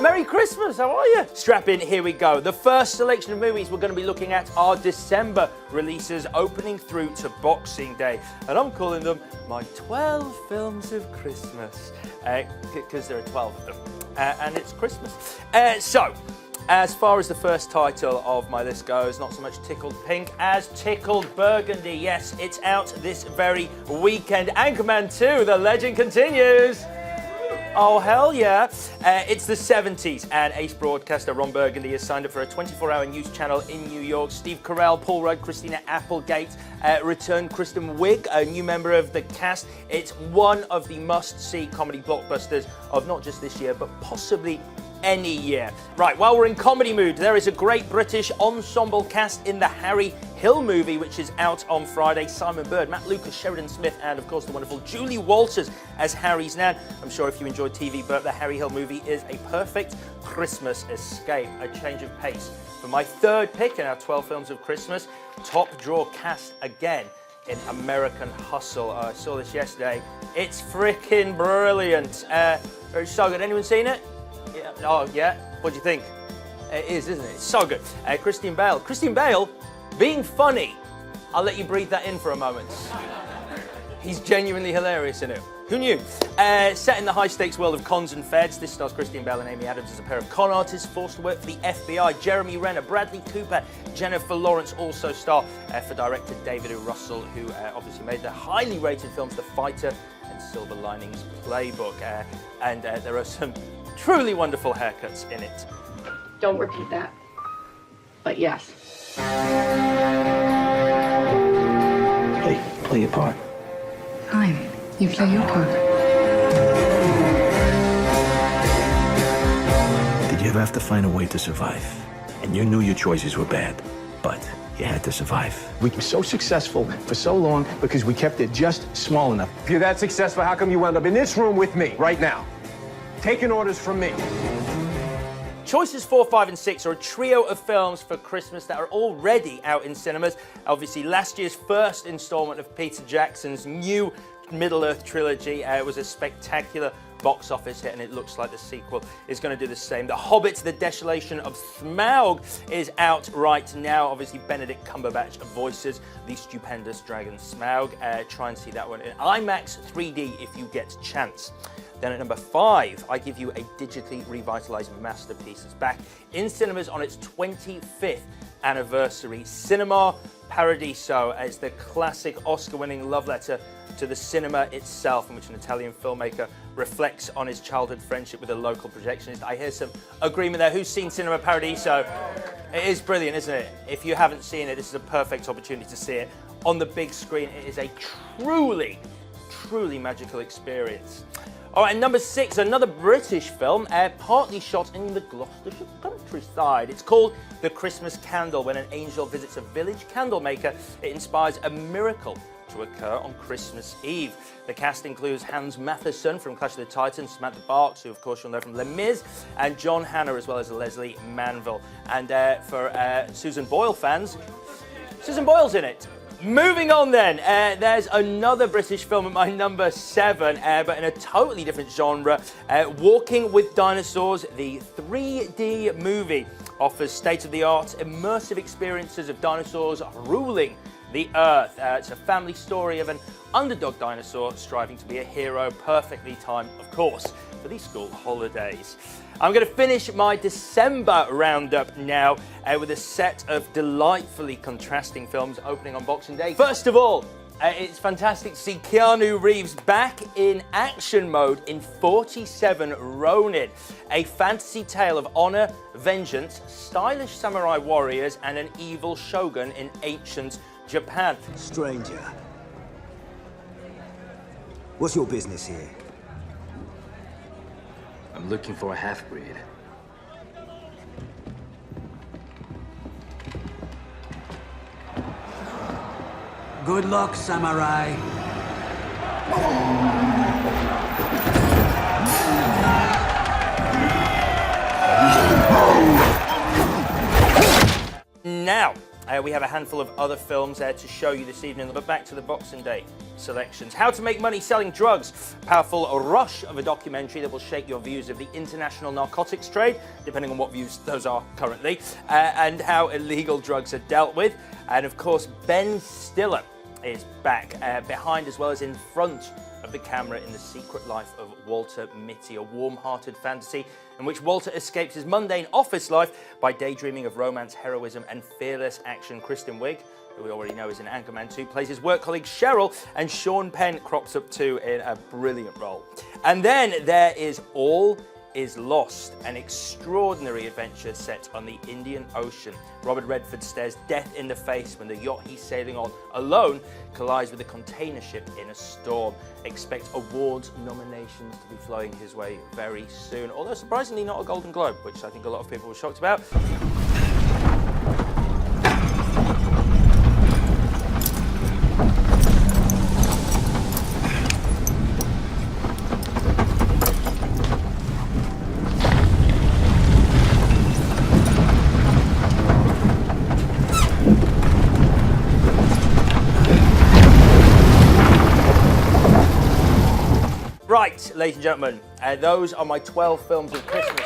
Merry Christmas, how are you? Strap in, here we go. The first selection of movies we're going to be looking at are December releases opening through to Boxing Day. And I'm calling them my 12 films of Christmas, because there are 12 of them, and it's Christmas. So, as far as the first title of my list goes, not so much Tickled Pink as Tickled Burgundy. Yes, it's out this very weekend. Anchorman 2, the legend continues. Oh, hell yeah. It's the 70s, and ace broadcaster Ron Burgundy has signed up for a 24-hour news channel in New York. Steve Carell, Paul Rudd, Christina Applegate, returned Kristen Wiig, a new member of the cast. It's one of the must-see comedy blockbusters of not just this year, but possibly any year. Right, while we're in comedy mood, there is a great British ensemble cast in the Harry Hill movie, which is out on Friday. Simon Bird, Matt Lucas, Sheridan Smith, and of course the wonderful Julie Walters as Harry's nan. I'm sure if you enjoyed TV, but the Harry Hill movie is a perfect Christmas escape, a change of pace. For my third pick in our 12 films of Christmas, top draw cast again in American Hustle. I saw this yesterday. It's freaking brilliant. It's so good. Anyone seen it? Yeah. Oh, yeah? What do you think? It is, isn't it? It's so good. Christian Bale. Christian Bale being funny. I'll let you breathe that in for a moment. He's genuinely hilarious in it. Who knew? Set in the high-stakes world of cons and feds, this stars Christian Bale and Amy Adams as a pair of con artists forced to work for the FBI. Jeremy Renner, Bradley Cooper, Jennifer Lawrence also star for director David O. Russell, who obviously made the highly rated films The Fighter and Silver Linings Playbook. And there are some truly wonderful haircuts in it. Don't repeat that. But yes. Play your part. Fine. You play your part. Did you ever have to find a way to survive? And you knew your choices were bad, but you had to survive. We were so successful for so long because we kept it just small enough. If you're that successful, how come you wound up in this room with me right now? Taking orders from me. Choices 4, 5, and 6 are a trio of films for Christmas that are already out in cinemas. Obviously, last year's first installment of Peter Jackson's new Middle-earth trilogy was a spectacular box office hit, and it looks like the sequel is going to do the same. The Hobbit, The Desolation of Smaug is out right now. Obviously, Benedict Cumberbatch voices the stupendous dragon Smaug. Try and see that one in IMAX 3D if you get a chance. Then at number 5, I give you a digitally revitalized masterpiece. It's back in cinemas on its 25th anniversary. Cinema Paradiso is the classic Oscar-winning love letter to the cinema itself, in which an Italian filmmaker reflects on his childhood friendship with a local projectionist. I hear some agreement there. Who's seen Cinema Paradiso? It is brilliant, isn't it? If you haven't seen it, this is a perfect opportunity to see it on the big screen. It is a truly, truly magical experience. All right, number 6, another British film, partly shot in the Gloucestershire countryside. It's called The Christmas Candle. When an angel visits a village candle maker, it inspires a miracle to occur on Christmas Eve. The cast includes Hans Matheson from Clash of the Titans, Samantha Barks, who of course you'll know from Les Mis, and John Hannah, as well as Leslie Manville. And for Susan Boyle fans, Susan Boyle's in it. Moving on then, there's another British film at my number 7, but in a totally different genre. Walking with Dinosaurs, the 3D movie, offers state-of-the-art immersive experiences of dinosaurs ruling the Earth. It's a family story of an underdog dinosaur striving to be a hero, perfectly timed, of course, for the school holidays. I'm going to finish my December roundup now with a set of delightfully contrasting films opening on Boxing Day. First of all, it's fantastic to see Keanu Reeves back in action mode in 47 Ronin, a fantasy tale of honor, vengeance, stylish samurai warriors, and an evil shogun in ancient Japan. Stranger, what's your business here? I'm looking for a half-breed. Good luck, samurai. Now, We have a handful of other films to show you this evening, but back to the Boxing Day selections. How to Make Money Selling Drugs. Powerful rush of a documentary that will shake your views of the international narcotics trade, depending on what views those are currently, and how illegal drugs are dealt with. And of course, Ben Stiller is back behind as well as in front of the camera in The Secret Life of Walter Mitty, a warm-hearted fantasy in which Walter escapes his mundane office life by daydreaming of romance, heroism and fearless action. Kristen Wiig, who we already know is in Anchorman 2, plays his work colleague Cheryl, and Sean Penn crops up too in a brilliant role. And then there is All Is Lost, an extraordinary adventure set on the Indian Ocean. Robert Redford stares death in the face when the yacht he's sailing on alone collides with a container ship in a storm. Expect awards nominations to be flowing his way very soon, although surprisingly not a Golden Globe, which I think a lot of people were shocked about. Right, ladies and gentlemen, those are my 12 films of Christmas